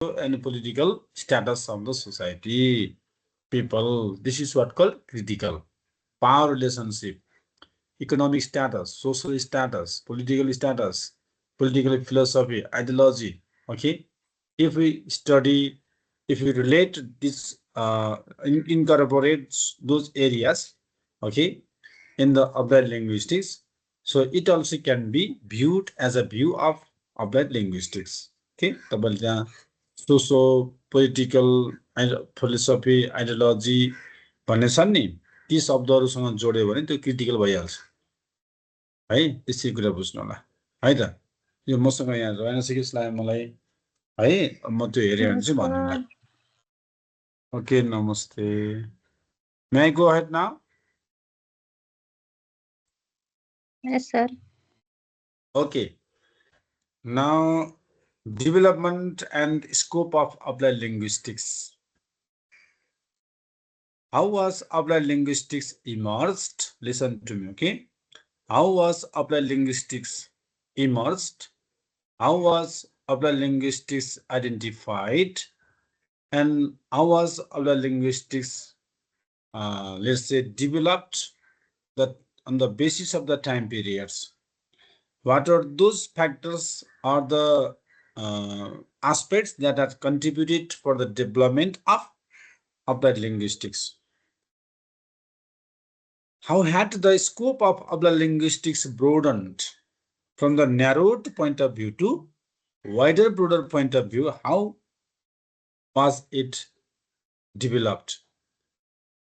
and political status of the society, people. This is what called critical. Power relationship, economic status, social status, political philosophy, ideology. Okay, if we study, if we relate this, incorporate those areas, okay, in the applied linguistics, so it also can be viewed as a view of applied linguistics. Okay, तपाईँले त्यहाँ सोसो political philosophy ideology भन्ने छन् नि, ती शब्दहरूसँग जोड्यो भने त्यो critical भइहाल्छ है। त्यसै कुरा बुझ्नु होला है त। यो मसँग यहाँ रहेनछ कि जस्तो लाग्यो मलाई है, म त्यो हेरेँ भने चाहिँ भन्नु ल। ओके, नमस्ते। May I go ahead now? Yes, sir. Okay. Now, development and scope of applied linguistics. How was applied linguistics emerged? Listen to me, okay? How was applied linguistics emerged? How was applied linguistics identified? And how was applied linguistics, let's say, developed that on the basis of the time periods? What are those factors or the aspects that have contributed for the development of applied linguistics? How had the scope of applied linguistics broadened from the narrowed point of view to wider, broader point of view? How was it developed?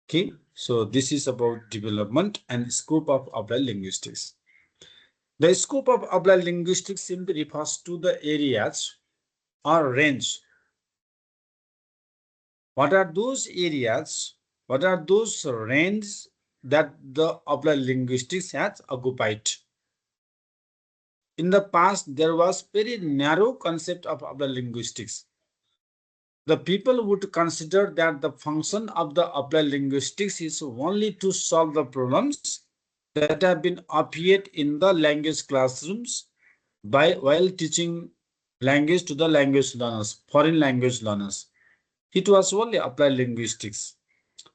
Okay, so this is about development and scope of applied linguistics. The scope of applied linguistics simply refers to the areas or range. What are those areas? What are those ranges that the applied linguistics has occupied? In the past, there was very narrow concept of applied linguistics. The people would consider that the function of the applied linguistics is only to solve the problems that have been appeared in the language classrooms while teaching language to the language learners, foreign language learners. It was only applied linguistics.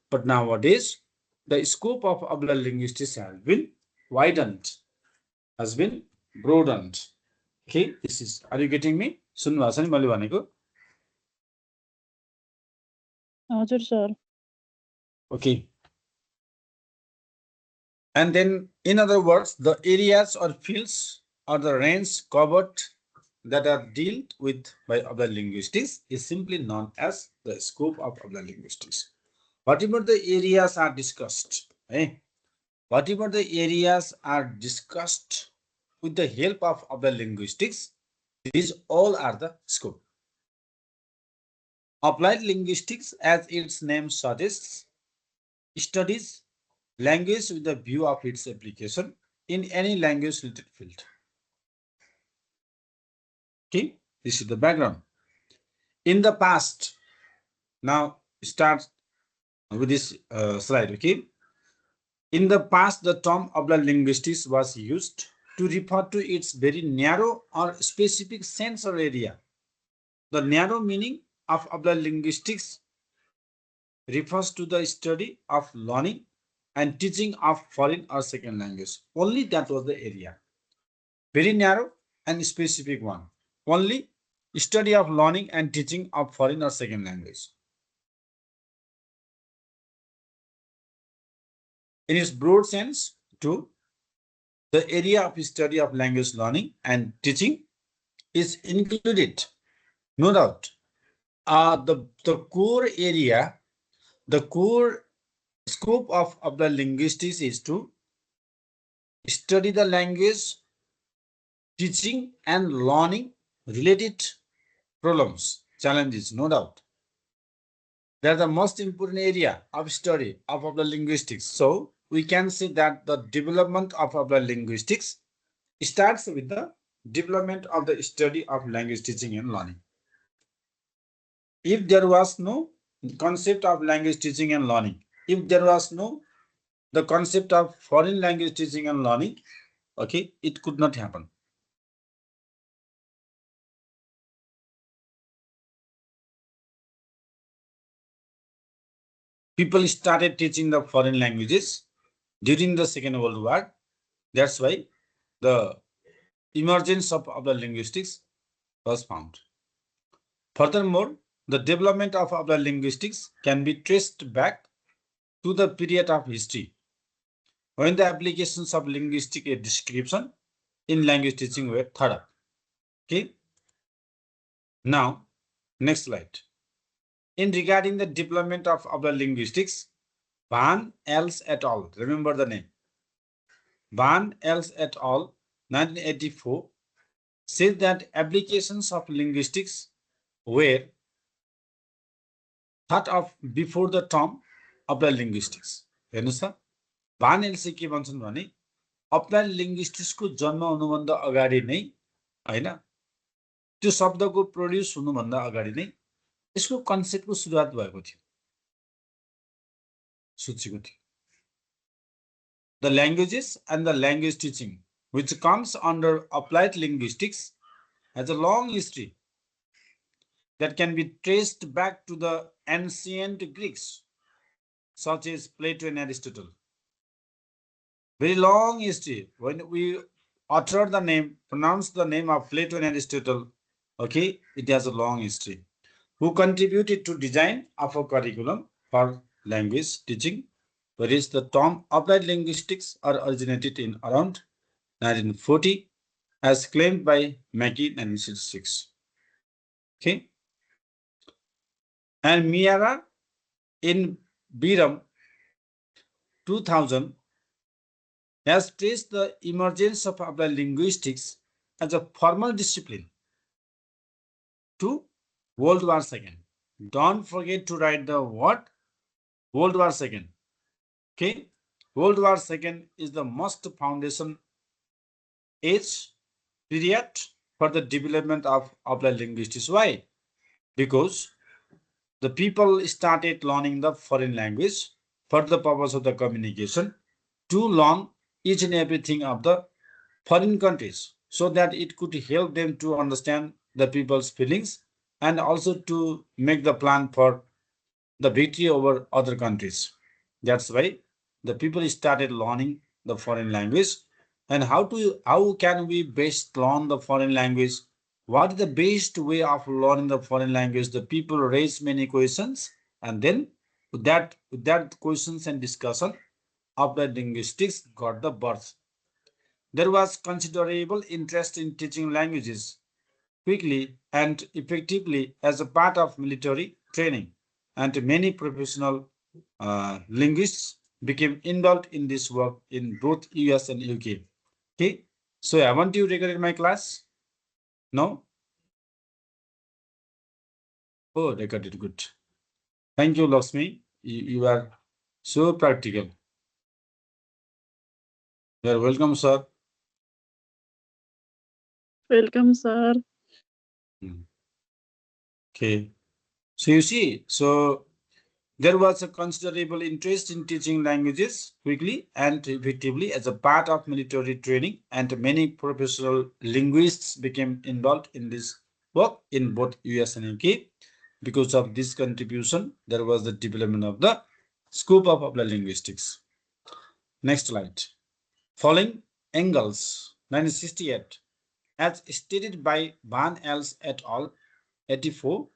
But nowadays, the scope of applied linguistics has been widened, has been broadened. Okay, this is, are you getting me? सुन्नुभएको छ नि मैले भनेको? हजुर sir. Okay. And then, in other words, the areas or fields or the range covered that are dealt with by applied linguistics is simply known as the scope of applied linguistics. Whatever the areas are discussed, whatever the areas are discussed with the help of applied linguistics, these all are the scope. Applied linguistics, as its name suggests, studies language with the view of its application in any language related field. Okay, this is the background. In the past, now start with this slide, okay? In the past, the term applied linguistics was used to refer to its very narrow or specific sense or area. The narrow meaning of applied linguistics refers to the study of learning and teaching of foreign or second language. Only that was the area. Very narrow and specific one. Only study of learning and teaching of foreign or second language. In its broad sense, too, the area of study of language learning and teaching is included, no doubt. The core area, the core scope of the linguistics is to study the language, teaching and learning related problems, challenges, no doubt. They're the most important area of study of the linguistics. So we can say that the development of the linguistics starts with the development of the study of language teaching and learning. If there was no concept of language teaching and learning, if there was no the concept of foreign language teaching and learning, okay, it could not happen. people started teaching the foreign languages during the Second World War. That's why the emergence of the linguistics was found. Furthermore, the development of the linguistics can be traced back to the period of history when the applications of linguistic description in language teaching were thought of. Okay. Now, next slide. In regarding the development of the linguistics, Van Els et al. Remember the name. Van Els et al. 1984 said that applications of linguistics were thought of before the term of the linguistics. हेर्नुस् त भान else के भन्छन् भने applied लिङ्ग्विस्टिक्सको जन्म हुनुभन्दा अगाडि नै हैन त्यो शब्दको प्रोड्युस हुनुभन्दा अगाडि नै यसको कन्सेप्टको सुरुवात भएको थियो सोचेको थियो The languages and the language teaching, which comes under applied linguistics, has a long history that can be traced back to the ancient Greeks, such as Plato and Aristotle. Very long history. When we utter the name, pronounce the name of Plato and Aristotle, okay, it has a long history. Who contributed to design of a curriculum for language teaching, whereas the term applied linguistics are originated in around 1940 as claimed by Mackey 1966. Okay. And Miara in Biram 2000 has traced the emergence of applied linguistics as a formal discipline to World War II. Don't forget to write the word World War II. Okay, World War II is the most foundation age period for the development of applied linguistics. Why? Because the people started learning the foreign language for the purpose of the communication to learn each and everything of the foreign countries so that it could help them to understand the people's feelings and also to make the plan for the victory over other countries. That's why the people started learning the foreign language. And how can we best learn the foreign language? What is the best way of learning the foreign language? The people raise many questions, and then with that questions and discussion of the linguistics got the birth. There was considerable interest in teaching languages quickly and effectively as a part of military training, and many professional linguists became involved in this work in both US and UK. Okay, so haven't you recorded my class? No? Oh, recorded, good. Thank you, Lakshmi. You are so practical. You are welcome, sir. Welcome, sir. Okay, so you see, so there was a considerable interest in teaching languages quickly and effectively as a part of military training, and many professional linguists became involved in this work in both US and UK. Because of this contribution, there was the development of the scope of applied linguistics. Next slide. Following Engels, 1968, as stated by Van Els et al. 84,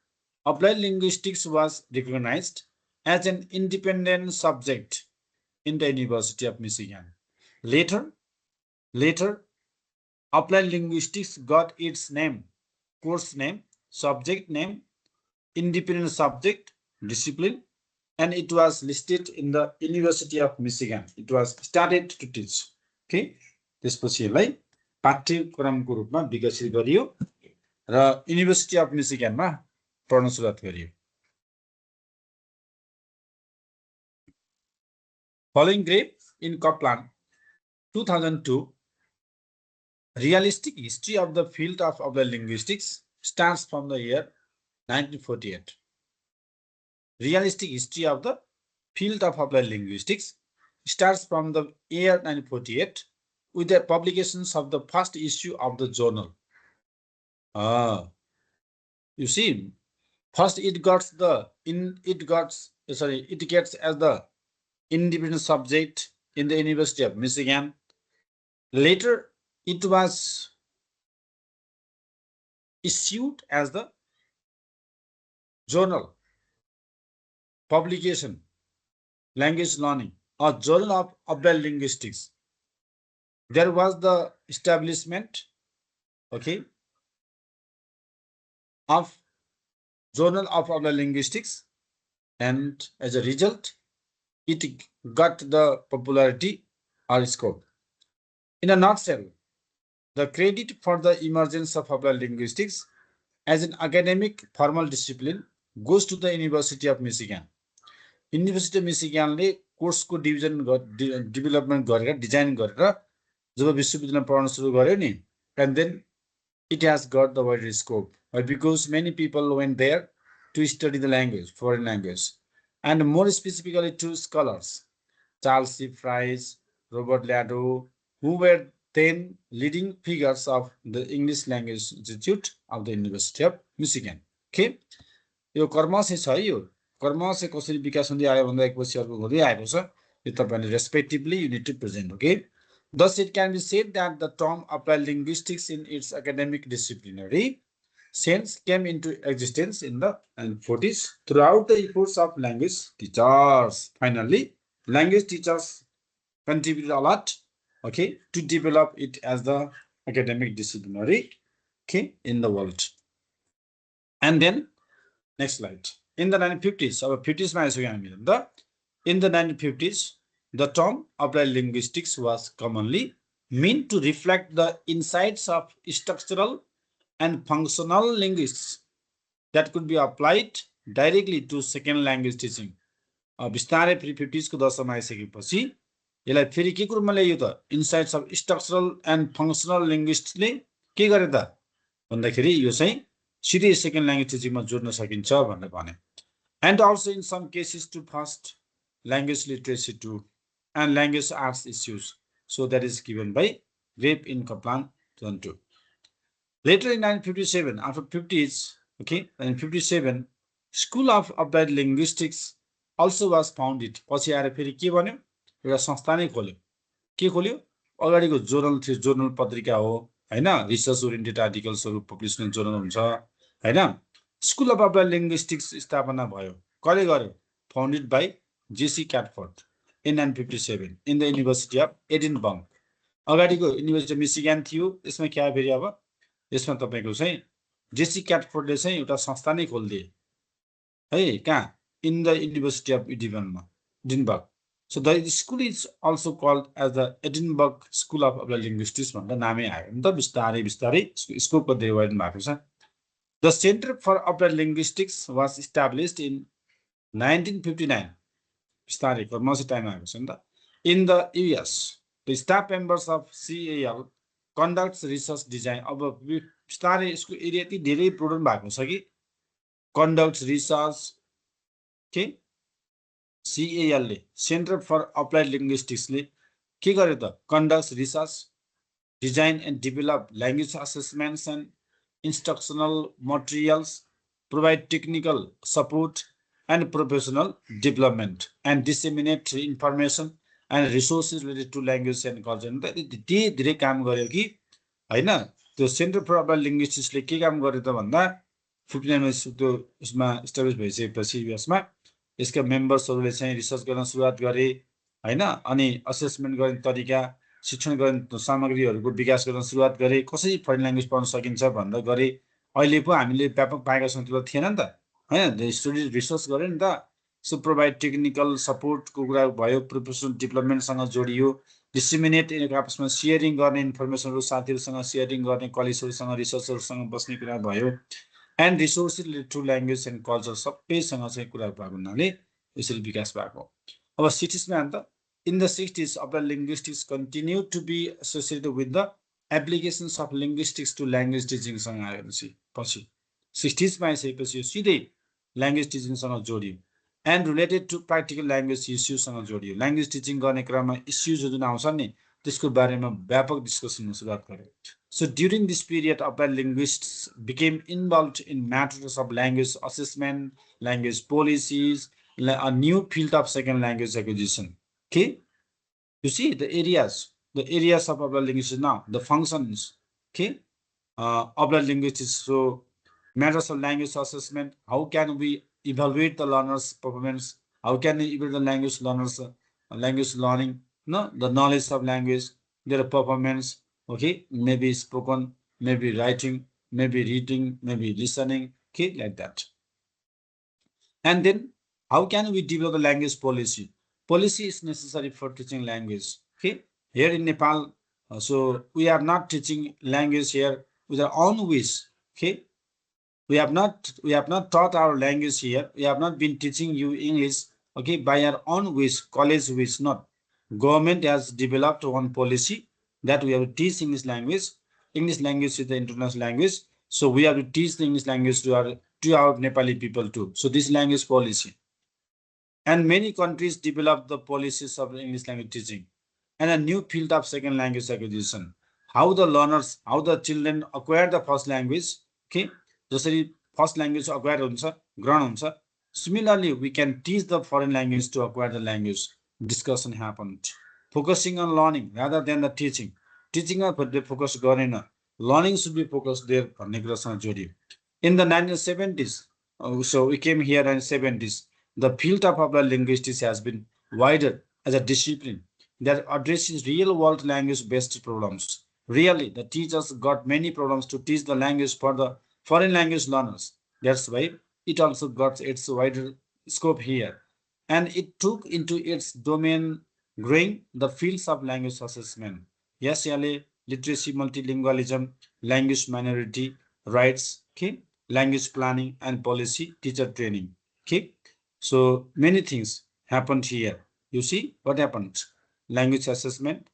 applied linguistics was recognized as an independent subject in the University of Michigan. Later, applied linguistics got its name, course name, subject name, independent subject, discipline, and it was listed in the University of Michigan. It was started to teach. Okay, त्यसपछि यसलाई पाठ्यक्रमको रूपमा विकसित गरियो र university of मिशिगनमा पढ्न सुरुवात गरियो. Following Gray in Kaplan, 2002, realistic history of the field of applied linguistics starts from the year 1948. Realistic history of the field of applied linguistics starts from the year 1948 with the publications of the first issue of the journal. You see, first it got it gets as the independent subject in the University of Michigan. Later, it was issued as the journal, publication, language learning, or journal of applied linguistics. There was the establishment, okay, of journal of applied linguistics, and as a result, it got the popularity or scope. In a nutshell, the credit for the emergence of applied linguistics as an academic formal discipline goes to the University of Michigan. University of Michigan ले कोर्सको development गरेर design गरेर जब विश्वविद्यालयमा पढ्न सुरु गर्यो नि, and then it has got the wider scope because many people went there to study the language, foreign language, and more specifically to scholars, Charles C. Fries, Robert Lado, who were then leading figures of the English Language Institute of the University of Michigan. Okay, यो कर्म चाहिँ छ है, यो कर्म चाहिँ कसरी विकास हुँदै आयो भन्दा एकपछि अर्को हुँदै आएको छ, यो तपाईहरुले respectively you need to present. Okay, thus it can be said that the term applied linguistics in its academic disciplinary sense came into existence in the 1940s throughout the efforts of language teachers. Finally, language teachers contributed a lot, okay, to develop it as the academic disciplinary, okay, in the world. And then next slide. In the 1950s, अब 50s मा आइसक्यो हामी त. In the 1950s, the term applied linguistics was commonly meant to reflect the insights of structural and functional linguistics that could be applied directly to second language teaching. बिस्तारै फेरि 50s को दशकमा आइसकेपछि यसलाई फेरि के कुरोमा ल्यायो त, insights of structural and functional लिंग्विस्टले के गरे त भन्दाखेरि यो चाहिँ सिधै सेकेन्ड ल्याङ्ग्वेज टिचिङमा जोड्न सकिन्छ भनेर भने. And also in some cases to first language literacy too and language arts issues. So that is given by Rape in Kaplan 2002. Later in 1957, after 50s, okay, 1957, School of Applied Linguistics also was founded. पछि आएर फेरि के भन्यो, एउटा संस्था नै खोल्यो. के खोल्यो? अगाडिको जोर्नल थियो, जोर्नल पत्रिका हो हैन, रिसर्च ओरिएन्टेड आर्टिकल्सहरु पब्लिश गर्ने जोर्नल हुन्छ हैन. स्कुल अफ अप्लाइड लिंग्विस्टिक्स स्थापना भयो. कसले गर्यो? Founded by J C Catford in 1957 in the University of Edinburgh. अगाडिको युनिभर्सिटी अफ मिशिगन थियो, यसमा के आयो फेरि, अब यसमा तपाईको चाहिँ जेसी क्याटफोर्डले चाहिँ एउटा संस्था नै खोल्दिए है, कहाँ? इन the University of Edinburgh. So the school is also called as the Edinburgh School of Applied Linguistics भनेर नामै आयो नि त. बिस्तारै बिस्तारै स्कोपको डिभाइड भएको छ. The Center for Applied Linguistics was established in 1959. बिस्तारै कर्मसी टाइम आएको छ नि त. In the US, the staff members of CAL conducts research design. अब बिस्तारै यसको एरिया यति धेरै प्रोडक्ट भएको छ कि conducts research, okay, CAL ले Center for Applied Linguistics ले के गर्यो त? Conducts research, design and develop language assessments and instructional materials, provide technical support and professional development, and disseminate information and resources related to language and culture. त्यति धेरै काम गर्यो कि हैन. त्यो सेन्टर फर अप्लाइड लिंग्विस्टिक्सले के काम गर्यो त भन्दा 59 मा त्यो उसमा एस्टाब्लिश भइसकेपछि युएसमा यसका मेम्बर्सहरुले चाहिँ रिसर्च गर्न सुरुवात गरे हैन. अनि असेसमेन्ट गर्ने तरिका, शिक्षण गर्ने सामग्रीहरुको विकास गर्न सुरुवात गरे, कसरी फरेन ल्याङ्ग्वेज पढ्न सकिन्छ भन्दा गरे. अहिले पो हामीले व्यापक पाएका छौं, त्यो थिएन नि त हैन. द स्टडी रिसर्च गरे नि त. सो प्रोभाइड टेक्निकल सपोर्टको कुरा भयो, प्रोफेसनल डेभलपमेन्टसँग जोडियो, डिसिमिनेट आपसमा शेयरिङ गर्ने, इन्फर्मेसनहरु साथीहरुसँग शेयरिङ गर्ने, कलिगहरुसँग रिसर्चरहरुसँग बस्ने कुरा भयो, and resources related to language and culture सबैसँग चाहिँ कुरा भएको हुनाले यसरी विकास भएको. अब 60s मा अन्त in the 60s, applied linguistics continued to be associated with the applications of linguistics to language teaching सँग आएपछि पछि 60s मा आइसकेपछि यो सिधै ल्याङ्ग्वेज टिचिङ सँग जोडियो and related to practical language issues सँग जोडियो. ल्याङ्ग्वेज टिचिङ गर्ने क्रममा इस्युजहरु जुन आउँछन् नि, त्यसको बारेमा व्यापक डिस्कसन सुरुवात गर्यो. So during this period, applied linguists became involved in matters of language assessment, language policies, a new field of second language acquisition. Okay, you see the areas of applied linguistics now, the functions. Okay, applied linguistics. So matters of language assessment. How can we evaluate the learner's performance? How can we evaluate the language learners' language learning? No, the knowledge of language, their performance. Okay, maybe spoken, maybe writing, maybe reading, maybe listening. Okay, like that. And then how can we develop the language policy? Policy is necessary for teaching language. Okay, here in Nepal, so we are not teaching language here with our own wish. Okay, we have not taught our language here. We have not been teaching you English. Okay, by our own wish, college wish, not. Government has developed one policy that we have to teach English language. English language is the international language, so we have to teach the English language to our Nepali people too. So this language policy. And many countries develop the policies of English language teaching and a new field of second language acquisition. How the learners, how the children acquire the first language. Okay, जसरी first language acquire हुन्छ, grown हुन्छ. Similarly, we can teach the foreign language to acquire the language. Discussion happened. Focusing on learning rather than the teaching. Teaching focus गरेन. Learning should be focused there भन्ने कुरासँग जोडियो. In the 1970s, so we came here in 70s, the field of applied linguistics has been wider as a discipline that addresses real-world language-based problems. Really, the teachers got many problems to teach the language for the foreign language learners. That's why it also got its wider scope here. And it took into its domain growing the fields of language assessment. Yes, literacy, multilingualism, language minority rights, okay, language planning and policy, teacher training. Okay, so many things happened here. You see what happened? Language assessment.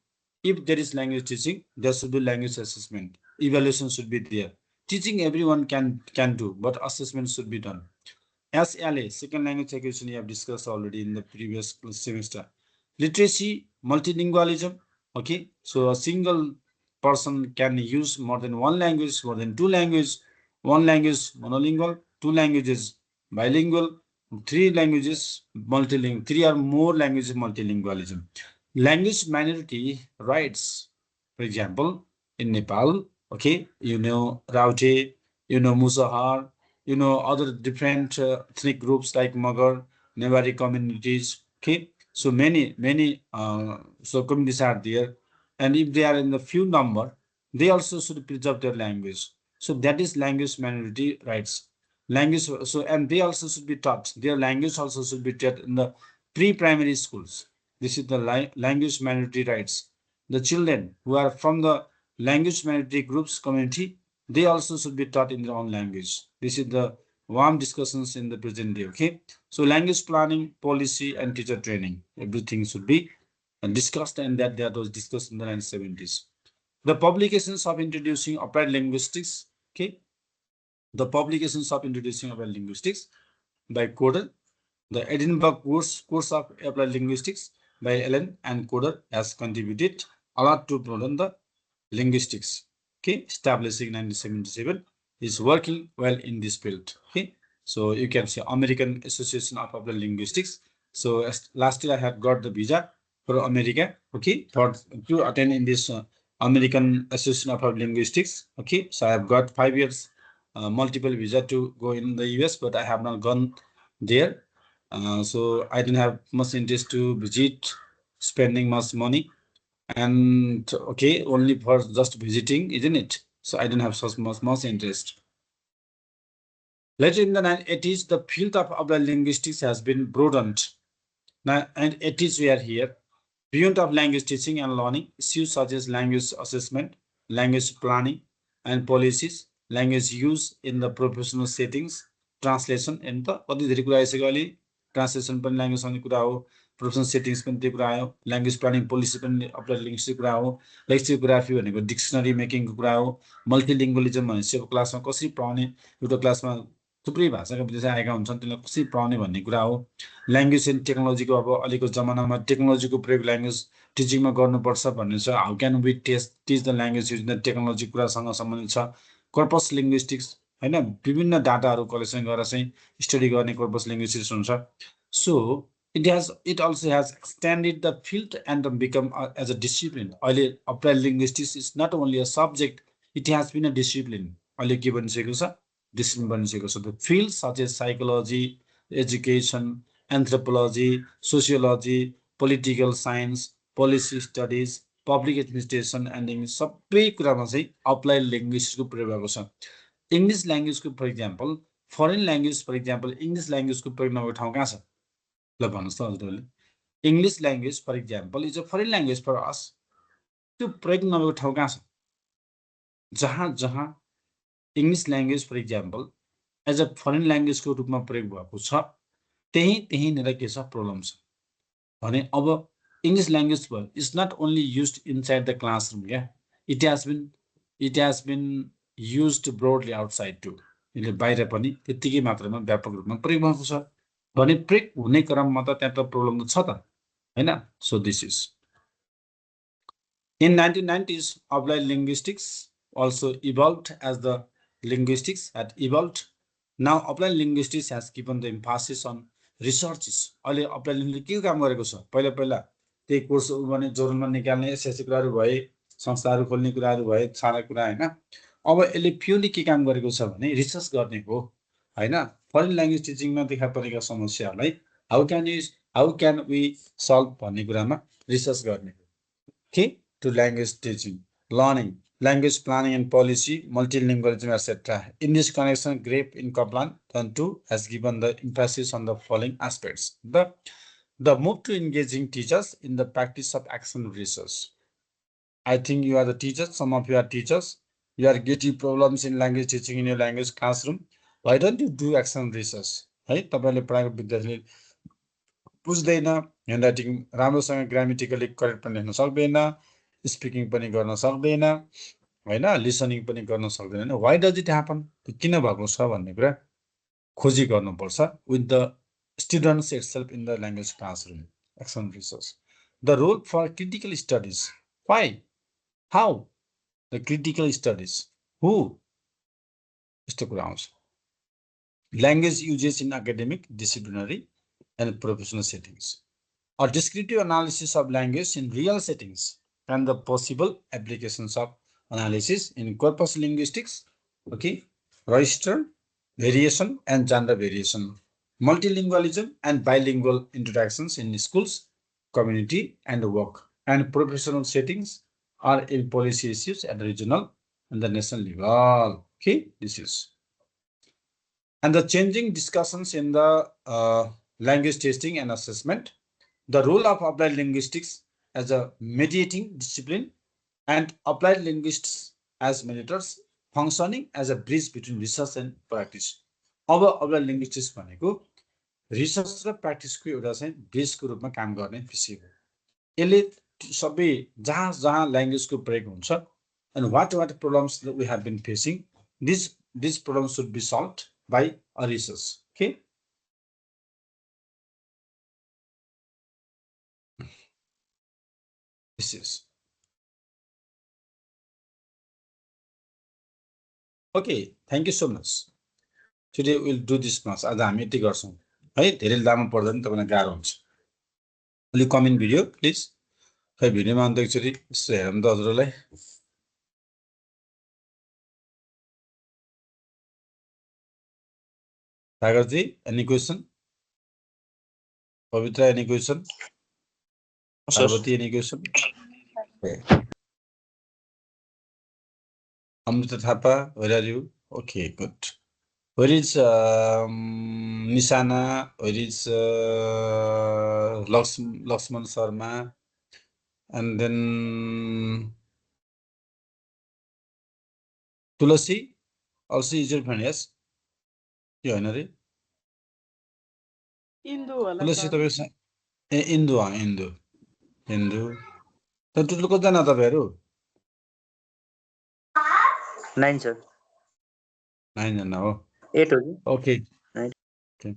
If there is language teaching, there should be language assessment. Evaluation should be there. Teaching everyone can do, but assessment should be done. SLA, second language acquisition, we have discussed already in the previous semester. Literacy, multilingualism. Okay, so a single person can use more than one language, more than two languages, one language monolingual, two languages bilingual, three languages multilingual, three or more languages multilingualism. Language minority rights, for example, in Nepal, okay, you know Raute, you know Musahar, you know other different ethnic groups like Magar, Newari communities. Okay, so many so communities are there, and if they are in the few number, they also should preserve their language. So that is language minority rights. Language, so and they also should be taught. Their language also should be taught in the pre-primary schools. This is the language minority rights. The children who are from the language minority groups community, they also should be taught in their own language. This is the warm discussions in the present day. Okay, so language planning, policy, and teacher training, everything should be discussed, and that was discussed in the 1970s. The publications of introducing applied linguistics. Okay, the publications of introducing applied linguistics by Coder, the Edinburgh course of applied linguistics by Allen and Coder has contributed a lot to broaden the linguistics. Okay, establishing 1977 is working well in this field. Okay, so you can see American Association of Applied Linguistics. So last year I had got the visa for America. Okay, to attend in this American Association of Applied Linguistics. Okay, so I have got 5 years multiple visa to go in the US, but I have not gone there. So I didn't have much interest to visit, spending much money, and okay, only for just visiting, isn't it? So I didn't have such much interest. Later in the 1980s, the field of applied linguistics has been broadened. Now, and 80s we are here. Beyond of language teaching and learning, issues such as language assessment, language planning, and policies, language use in the professional settings, translation, and the कति धेरै कुरा आइसक्यो अलि translation पनि language आउने कुरा हो, professional settings पनि त्यो कुरा आयो, ल्याङ्ग्वेज प्लानिङ पोलिसी पनि अप्लाइड लिङ्ग्विस्टिक कुरा हो, लेक्सियोग्राफी भनेको डिक्सनरी मेकिङको कुरा हो, मल्टिलिङ्गुअलिजम भनेपछि अब क्लासमा कसरी पढाउने, एउटा क्लासमा थुप्रै भाषाका विद्यार्थी आएका हुन्छन्, त्यसलाई कसरी पढाउने भन्ने कुरा हो. ल्याङ्ग्वेज एन्ड टेक्नोलोजीको अब अहिलेको जमानामा टेक्नोलोजीको प्रयोग ल्याङ्ग्वेज टिचिङमा गर्नुपर्छ भन्ने छ. How can we teach the language using the technology कुरासँग सम्बन्धित छ. कर्पस लिङ्ग्विस्टिक्स होइन, विभिन्न डाटाहरू कलेक्सन गरेर चाहिँ स्टडी गर्ने कर्पस लिङ्ग्विस्टिक्स हुन्छ. So it also has extended the field and become as a discipline. Earlier, applied linguistics is not only a subject, it has been a discipline. Earlier given discipline. The fields such as psychology, education, anthropology, sociology, political science, policy studies, public administration, and सबै कुरामा चाहिँ applied लिङ्ग्विस्टिक्सको प्रयोग भएको छ. English ल्याङ्ग्वेजको for example, foreign language for example, English ल्याङ्ग्वेजको प्रयोग नभएको ठाउँ कहाँ छ? ल भन्नुहोस् त हजुरहरूले. English language for example is a foreign language for us. त्यो प्रयोग नभएको ठाउँ कहाँ छ? जहाँ जहाँ English language for example as a foreign ल्याङ्ग्वेजको रूपमा प्रयोग भएको छ, त्यहीँनिर के छ? प्रब्लम छ. भने अब इङ्ग्लिस ल्याङ्ग्वेज भयो is not only use inside the classroom. क्या it has been use broadly outside too. यसले बाहिर पनि त्यत्तिकै मात्रामा व्यापक रूपमा प्रयोग भएको छ. भने प्रयोग हुने क्रममा त त्यहाँ त प्रब्लम त छ त, होइन? So this is in 1990s, applied linguistics also evolved as the linguistics had evolved. Now applied linguistics has given the emphasis on researches. अहिले applied linguistics के काम गरेको छ? पहिला पहिला त्यही कोर्स भने जोर्नलमा निकाल्ने यस्ता कुराहरू भए, संस्थाहरू खोल्ने कुराहरू भए, सारा कुरा, होइन? अब यसले प्युरली के काम गरेको छ भने रिसर्च गर्ने हो, होइन? फरेन ल्याङ्ग्वेज टिचिङमा देखा परेका समस्याहरूलाई हाउ क्यान वी सल्भ भन्ने कुरामा रिसर्च गर्ने. Okay, to language teaching, learning, language planning and policy, multilingualism, etc. In this connection, Grape in Kaplan 2 has given the emphasis on the following aspects. The move to engaging teachers in the practice of action research. I think you are the teachers, some of you are teachers. You are getting problems in language teaching in your language classroom. Why don't you do action research? है, तपाईले पढाएको विद्यार्थीले बुझ्दैन, handwriting राम्रोसँग grammatically correct पनि लेख्न सक्दैन, speaking पनि गर्न सक्दैन, होइन? लिसनिङ पनि गर्न सक्दैन. Why does it happen? किन भएको छ भन्ने कुरा खोजी गर्नुपर्छ with the students itself in the language classroom. Action research. The role for critical studies. Why? How? The critical studies. Who? यस्तो कुरा आउँछ. Language uses in academic, disciplinary and professional settings. A descriptive analysis of language in real settings and the possible applications of analysis in corpus linguistics, okay, register, variation and gender variation, multilingualism and bilingual interactions in schools, community and work, and professional settings are in policy issues at the regional and the national level. Okay, this is. And the changing discussions in the language testing and assessment, the role of applied linguistics as a mediating discipline and applied linguists as mediators functioning as a bridge between research and practice. अब applied linguistics भनेको research र प्र्याक्टिसको एउटा चाहिँ ब्रिजको रूपमा काम गर्ने विषय हो. यसले सबै जहाँ जहाँ ल्याङ्ग्वेजको प्रयोग हुन्छ and what problems that we have been facing, these problems should be solved by a research. Okay. This is. Okay, thank you so much. Today we'll do this much. आज हामी यति गर्छौँ है, धेरै लामो पर्दैन, तपाईँलाई गाह्रो हुन्छ. अलि कमेन्ट भिडियो प्लिज. खै भिडियोमा अन्त एकचोटि यसो हेरौँ त हजुरहरूलाई. Sagarji, any question? Pavitra, any question? Parvati, any question? Amrita Thapa, where are you? Okay, good. Where is Nishana? Where is Lakshman Sharma? And then Tulasi, also is your friend, yes? Yeah, Indu. Tulasi, तपाईँ Indu, Indu. त टुटुल कतिजना तपाईँहरू? 9 sir. 9 जना हो. 8 हो कि? Okay. 9. Okay.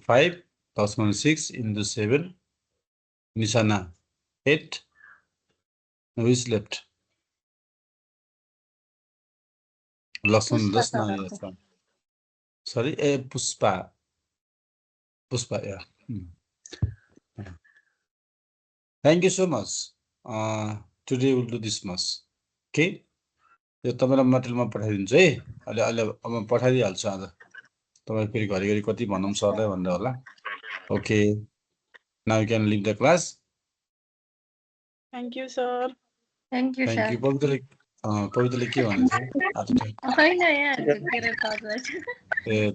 5, Lakshman 6, Indu 7, Nishana 8. Who is left? Lakshman 10 now. Sorry, Puspa. Puspa, yeah. Thank you so much. Today we'll do this much. Okay? यो तपाईँलाई मटेरियलमा पठाइदिन्छु है। अहिले अब पठाइदिइहाल्छु आज। तपाईँ फेरि घरिघरि कति भनौँ सरलाई भनेर होला। Okay, now you can leave the class. Thank you, sir. Thank you, thank sir. You. पवित्रले के भनेको छ? होइन यहाँ के रे पाउँछ ए